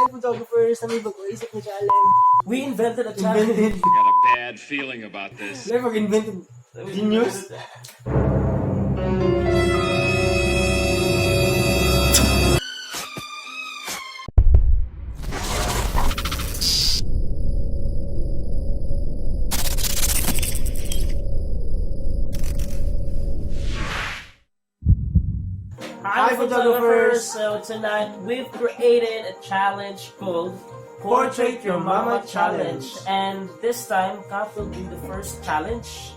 Hi, photographers! May bago-isip na challenge. We invented a challenge. Invented. Got a bad feeling about this. Never invented. Genius. Hi, Hi, photographers! So tonight we've created a challenge called Portrait Your Mama Challenge. And this time, Kat will do the first challenge.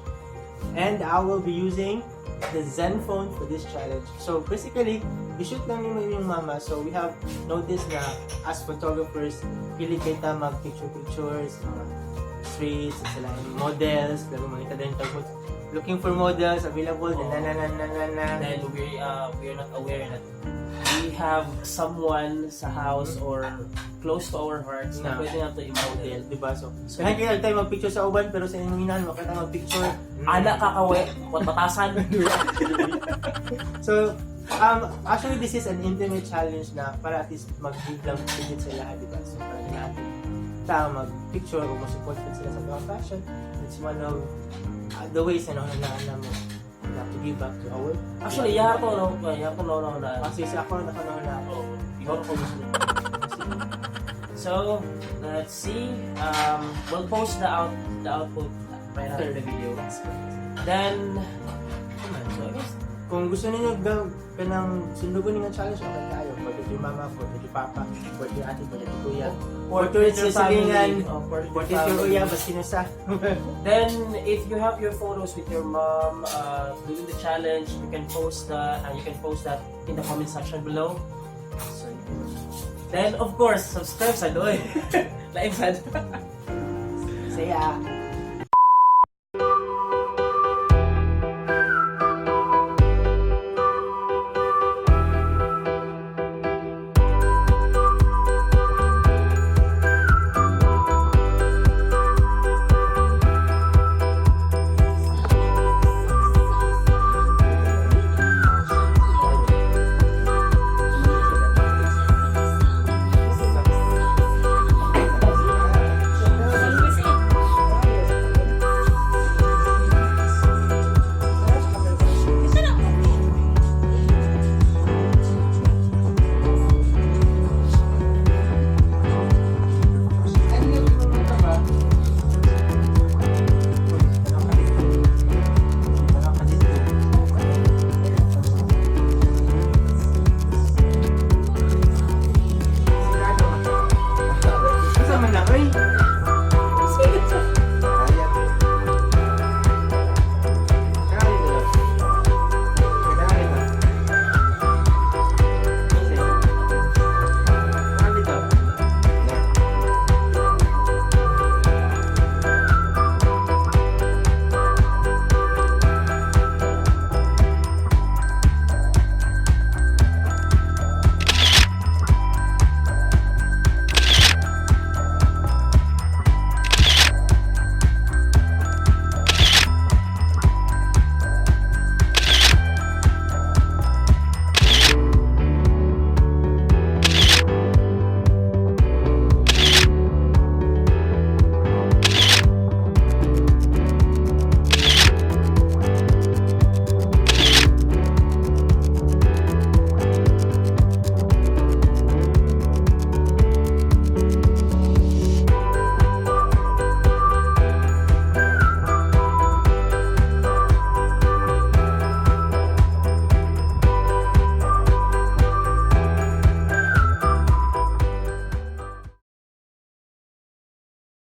And I will be using the Zenfone for this challenge. So basically, i-shoot lang nimo yung mama. So we have noticed na as photographers, pili kita mag-pictures, mga streets, sila yung models, pero mga din looking for models available, Then we are not aware that we have someone sa house or close to our hearts na pwede na ito i-model. diba? So kahit kaya tayo mag-picture sa uban, pero sa inyong inahan, makita mag-picture. Anak kakawe, batasan. So, actually this is an intimate challenge na para at least mag-give lang tribute sa lahat, diba? So, para natin mag-picture o mag-support sila sa mga fashion. It's one of the ways na nahanaan mo na to give back to our Actually, yapo na. kasi sa ako na Ikaw na po gusto niyo. So, let's see. We'll post the output right after the video. Then, so I guess, kung gusto niyo kanang sundugon niyo challenge, okay tayo. Portrait your mama, portrait your papa, portrait your ate, portrait your kuya. Portrait your silingan, portrait your kuya, basta sinusa. Then, if you have your photos with your mom doing the challenge, you can post that in the comment section below. So, then, of course, subscribe sa Doy. Live sad. Saya.